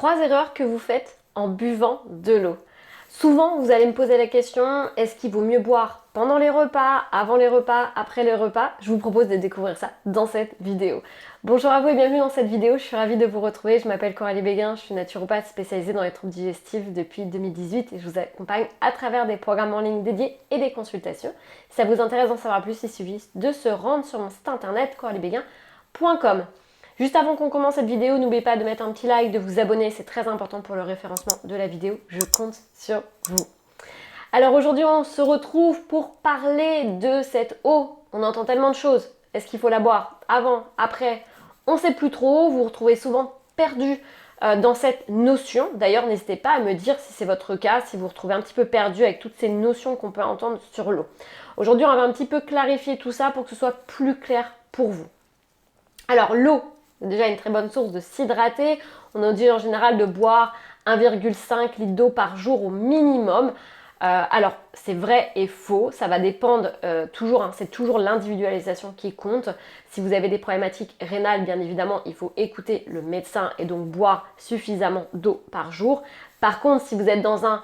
3 erreurs que vous faites en buvant de l'eau. Souvent, vous allez me poser la question, est-ce qu'il vaut mieux boire pendant les repas, avant les repas, après les repas? Je vous propose de découvrir ça dans cette vidéo. Bonjour à vous et bienvenue dans cette vidéo, je suis ravie de vous retrouver. Je m'appelle Coralie Béguin, je suis naturopathe spécialisée dans les troubles digestifs depuis 2018 et je vous accompagne à travers des programmes en ligne dédiés et des consultations. Si ça vous intéresse d'en savoir plus, il suffit de se rendre sur mon site internet coraliebeguin.com. Juste avant qu'on commence cette vidéo, n'oubliez pas de mettre un petit like, de vous abonner, c'est très important pour le référencement de la vidéo. Je compte sur vous. Alors aujourd'hui, on se retrouve pour parler de cette eau. On entend tellement de choses. Est-ce qu'il faut la boire avant, après? On ne sait plus trop. Vous vous retrouvez souvent perdu dans cette notion. D'ailleurs, n'hésitez pas à me dire si c'est votre cas, si vous vous retrouvez un petit peu perdu avec toutes ces notions qu'on peut entendre sur l'eau. Aujourd'hui, on va un petit peu clarifier tout ça pour que ce soit plus clair pour vous. Alors l'eau, c'est déjà une très bonne source de s'hydrater. On nous dit en général de boire 1,5 litre d'eau par jour au minimum. Alors c'est vrai et faux, ça va dépendre toujours, c'est toujours l'individualisation qui compte. Si vous avez des problématiques rénales, bien évidemment, il faut écouter le médecin et donc boire suffisamment d'eau par jour. Par contre, si vous êtes dans un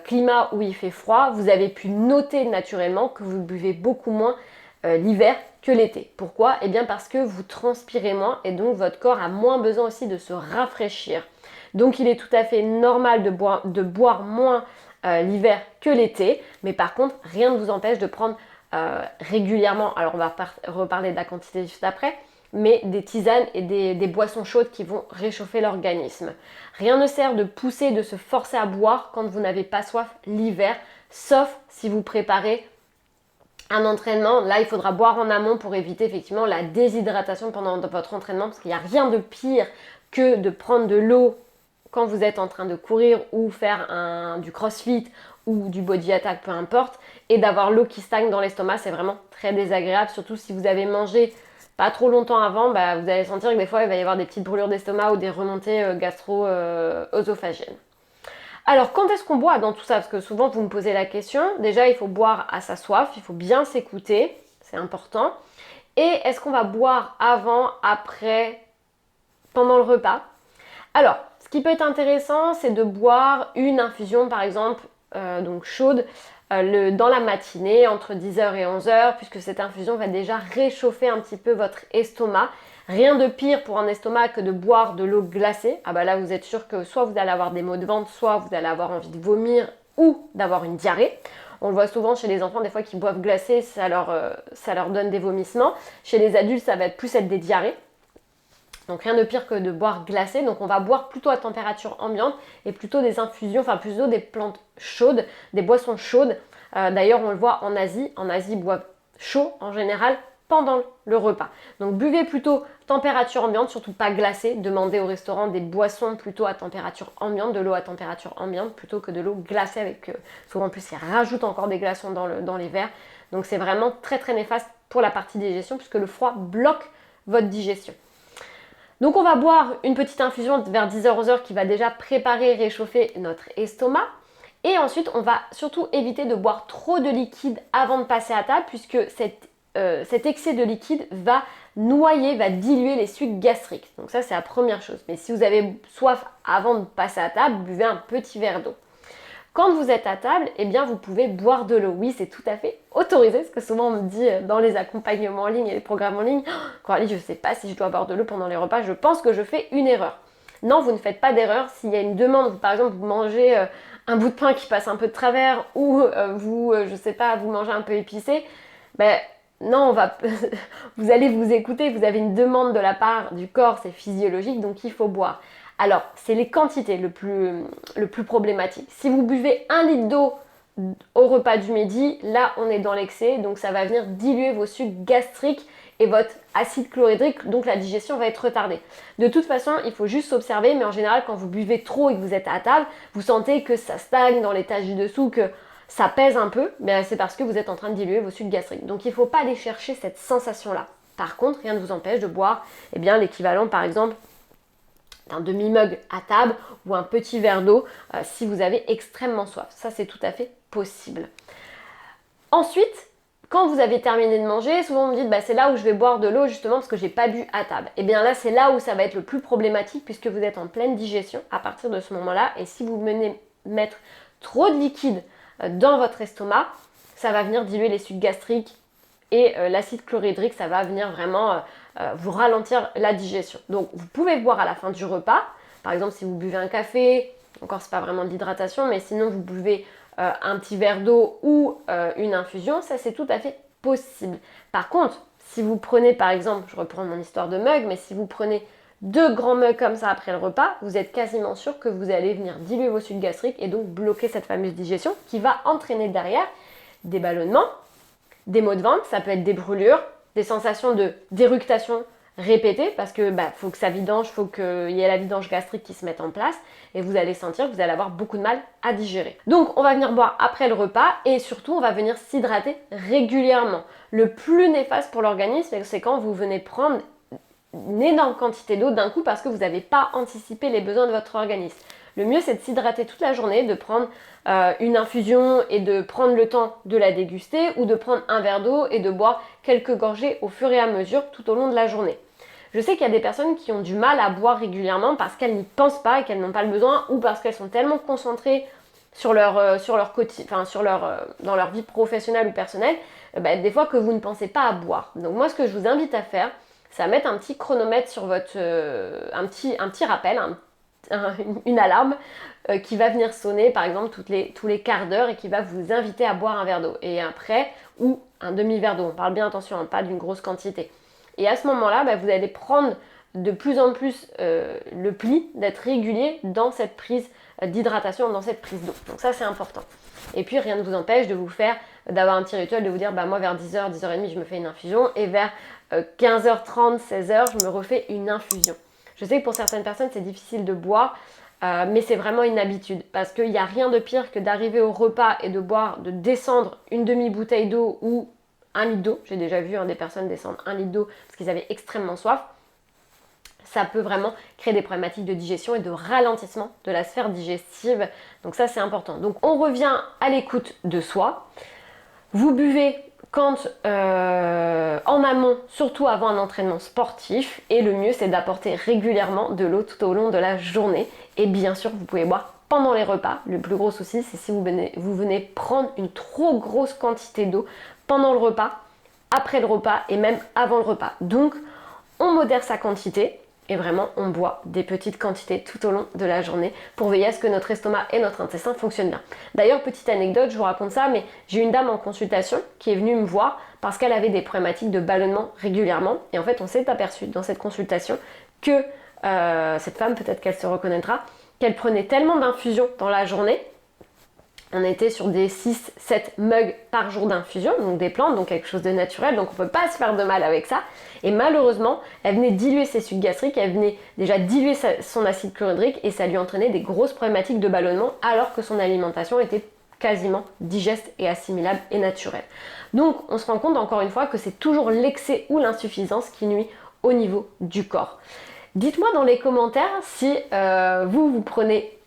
climat où il fait froid, vous avez pu noter naturellement que vous buvez beaucoup moins l'hiver que l'été. Pourquoi? Eh bien parce que vous transpirez moins et donc votre corps a moins besoin aussi de se rafraîchir. Donc il est tout à fait normal de boire moins l'hiver que l'été, mais par contre rien ne vous empêche de prendre régulièrement, alors on va reparler de la quantité juste après, mais des tisanes et des boissons chaudes qui vont réchauffer l'organisme. Rien ne sert de pousser, de se forcer à boire quand vous n'avez pas soif l'hiver, sauf si vous préparez un entraînement. Là, il faudra boire en amont pour éviter effectivement la déshydratation pendant votre entraînement, parce qu'il n'y a rien de pire que de prendre de l'eau quand vous êtes en train de courir ou faire du crossfit ou du body attack, peu importe, et d'avoir l'eau qui stagne dans l'estomac. C'est vraiment très désagréable, surtout si vous avez mangé pas trop longtemps avant, vous allez sentir que des fois il va y avoir des petites brûlures d'estomac ou des remontées gastro-œsophagiennes. Alors, quand est-ce qu'on boit dans tout ça? Parce que souvent, vous me posez la question. Déjà, il faut boire à sa soif, il faut bien s'écouter, c'est important. Et est-ce qu'on va boire avant, après, pendant le repas? Alors, ce qui peut être intéressant, c'est de boire une infusion, par exemple, donc chaude, dans la matinée, entre 10h et 11h, puisque cette infusion va déjà réchauffer un petit peu votre estomac. Rien de pire pour un estomac que de boire de l'eau glacée. Ah bah là, vous êtes sûr que soit vous allez avoir des maux de ventre, soit vous allez avoir envie de vomir ou d'avoir une diarrhée. On le voit souvent chez les enfants, des fois qui boivent glacé, ça leur donne des vomissements. Chez les adultes, ça va plus être des diarrhées. Donc rien de pire que de boire glacé. Donc on va boire plutôt à température ambiante et plutôt des infusions, enfin plutôt des plantes chaudes, des boissons chaudes. D'ailleurs, on le voit en Asie. En Asie, ils boivent chaud en général pendant le repas. Donc buvez plutôt température ambiante, surtout pas glacée. Demandez au restaurant des boissons plutôt à température ambiante, de l'eau à température ambiante plutôt que de l'eau glacée avec souvent en plus ils rajoutent encore des glaçons dans les verres. Donc c'est vraiment très très néfaste pour la partie digestion puisque le froid bloque votre digestion. Donc on va boire une petite infusion vers 10h-11h qui va déjà préparer et réchauffer notre estomac. Et ensuite on va surtout éviter de boire trop de liquide avant de passer à table puisque cet excès de liquide va noyer, va diluer les sucs gastriques. Donc ça c'est la première chose. Mais si vous avez soif avant de passer à table, buvez un petit verre d'eau. Quand vous êtes à table, eh bien vous pouvez boire de l'eau. Oui, c'est tout à fait autorisé, parce que souvent on me dit dans les accompagnements en ligne et les programmes en ligne, Coralie, je ne sais pas si je dois boire de l'eau pendant les repas, je pense que je fais une erreur. Non, vous ne faites pas d'erreur. S'il y a une demande, par exemple, vous mangez un bout de pain qui passe un peu de travers ou vous mangez un peu épicé, non, vous allez vous écouter, vous avez une demande de la part du corps, c'est physiologique, donc il faut boire. Alors, c'est les quantités le plus problématique. Si vous buvez 1 litre d'eau au repas du midi, là on est dans l'excès, donc ça va venir diluer vos sucs gastriques et votre acide chlorhydrique, donc la digestion va être retardée. De toute façon, il faut juste s'observer, mais en général, quand vous buvez trop et que vous êtes à table, vous sentez que ça stagne dans l'étage du dessous, que ça pèse un peu, mais c'est parce que vous êtes en train de diluer vos sucs gastriques. Donc il ne faut pas aller chercher cette sensation-là. Par contre, rien ne vous empêche de boire l'équivalent, par exemple, d'un demi-mug à table ou un petit verre d'eau si vous avez extrêmement soif. Ça, c'est tout à fait possible. Ensuite, Quand vous avez terminé de manger, souvent vous me dites bah, c'est là où je vais boire de l'eau justement parce que j'ai pas bu à table. Et bien là c'est là où ça va être le plus problématique puisque vous êtes en pleine digestion à partir de ce moment-là. Et si vous venez mettre trop de liquide dans votre estomac, ça va venir diluer les sucs gastriques et l'acide chlorhydrique, ça va venir vraiment vous ralentir la digestion. Donc vous pouvez boire à la fin du repas. Par exemple si vous buvez un café, encore c'est pas vraiment de l'hydratation, mais sinon vous buvez un petit verre d'eau ou une infusion, ça c'est tout à fait possible. Par contre, si vous prenez par exemple, je reprends mon histoire de mug, mais si vous prenez 2 grands mugs comme ça après le repas, vous êtes quasiment sûr que vous allez venir diluer vos sucs gastriques et donc bloquer cette fameuse digestion qui va entraîner derrière des ballonnements, des maux de ventre, ça peut être des brûlures, des sensations d'éructation répétées parce que faut que ça vidange, faut qu'il y ait la vidange gastrique qui se mette en place et vous allez sentir que vous allez avoir beaucoup de mal à digérer. Donc on va venir boire après le repas et surtout on va venir s'hydrater régulièrement. Le plus néfaste pour l'organisme, c'est quand vous venez prendre une énorme quantité d'eau d'un coup parce que vous n'avez pas anticipé les besoins de votre organisme. Le mieux c'est de s'hydrater toute la journée, de prendre une infusion et de prendre le temps de la déguster ou de prendre un verre d'eau et de boire quelques gorgées au fur et à mesure tout au long de la journée. Je sais qu'il y a des personnes qui ont du mal à boire régulièrement parce qu'elles n'y pensent pas et qu'elles n'ont pas le besoin ou parce qu'elles sont tellement concentrées dans leur vie professionnelle ou personnelle, des fois que vous ne pensez pas à boire. Donc moi ce que je vous invite à faire, c'est à mettre un petit chronomètre sur votre... un petit rappel, une alarme qui va venir sonner par exemple tous les quarts d'heure et qui va vous inviter à boire un verre d'eau. Et après, ou un demi-verre d'eau, on parle bien attention, pas d'une grosse quantité. Et à ce moment-là, vous allez prendre de plus en plus le pli d'être régulier dans cette prise d'hydratation, dans cette prise d'eau. Donc ça c'est important. Et puis rien ne vous empêche d'avoir un petit rituel, de vous dire moi vers 10h, 10h30 je me fais une infusion et vers 15h30, 16h je me refais une infusion. Je sais que pour certaines personnes c'est difficile de boire, mais c'est vraiment une habitude parce qu'il n'y a rien de pire que d'arriver au repas et de descendre une demi-bouteille d'eau ou 1 litre d'eau. J'ai déjà vu des personnes descendre 1 litre d'eau parce qu'ils avaient extrêmement soif. Ça peut vraiment créer des problématiques de digestion et de ralentissement de la sphère digestive. Donc ça c'est important. Donc on revient à l'écoute de soi. Vous buvez quand en amont, surtout avant un entraînement sportif, et le mieux c'est d'apporter régulièrement de l'eau tout au long de la journée. Et bien sûr vous pouvez boire pendant les repas. Le plus gros souci c'est si vous venez prendre une trop grosse quantité d'eau pendant le repas, après le repas et même avant le repas. Donc on modère sa quantité et vraiment on boit des petites quantités tout au long de la journée pour veiller à ce que notre estomac et notre intestin fonctionnent bien. D'ailleurs, petite anecdote, je vous raconte ça, mais j'ai une dame en consultation qui est venue me voir parce qu'elle avait des problématiques de ballonnement régulièrement et en fait on s'est aperçu dans cette consultation que cette femme, peut-être qu'elle se reconnaîtra, qu'elle prenait tellement d'infusions dans la journée. On était sur des 6-7 mugs par jour d'infusion, donc des plantes, donc quelque chose de naturel, donc on ne peut pas se faire de mal avec ça. Et malheureusement, elle venait diluer ses sucs gastriques, elle venait déjà diluer son acide chlorhydrique et ça lui entraînait des grosses problématiques de ballonnement alors que son alimentation était quasiment digeste et assimilable et naturelle. Donc on se rend compte encore une fois que c'est toujours l'excès ou l'insuffisance qui nuit au niveau du corps. Dites-moi dans les commentaires si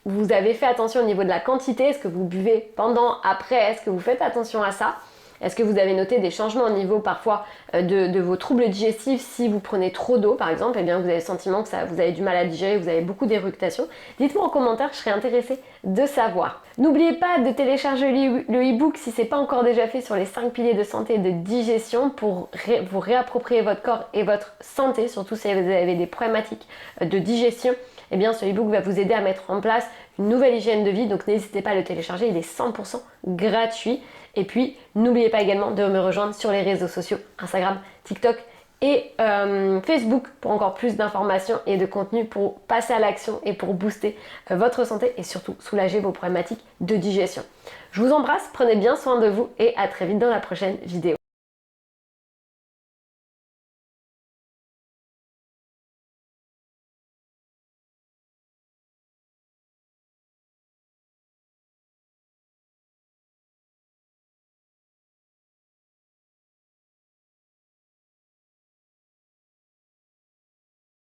vous avez fait attention au niveau de la quantité, est-ce que vous buvez pendant, après, est-ce que vous faites attention à ça? Est-ce que vous avez noté des changements au niveau parfois de vos troubles digestifs si vous prenez trop d'eau par exemple, et bien vous avez le sentiment que vous avez du mal à digérer, vous avez beaucoup d'éructation? Dites-moi en commentaire, je serais intéressée de savoir. N'oubliez pas de télécharger le e-book si ce n'est pas encore déjà fait sur les 5 piliers de santé et de digestion pour vous réapproprier votre corps et votre santé, surtout si vous avez des problématiques de digestion. Eh bien ce e-book va vous aider à mettre en place une nouvelle hygiène de vie, donc n'hésitez pas à le télécharger, il est 100% gratuit. Et puis n'oubliez pas également de me rejoindre sur les réseaux sociaux, Instagram, TikTok et Facebook pour encore plus d'informations et de contenu pour passer à l'action et pour booster votre santé et surtout soulager vos problématiques de digestion. Je vous embrasse, prenez bien soin de vous et à très vite dans la prochaine vidéo.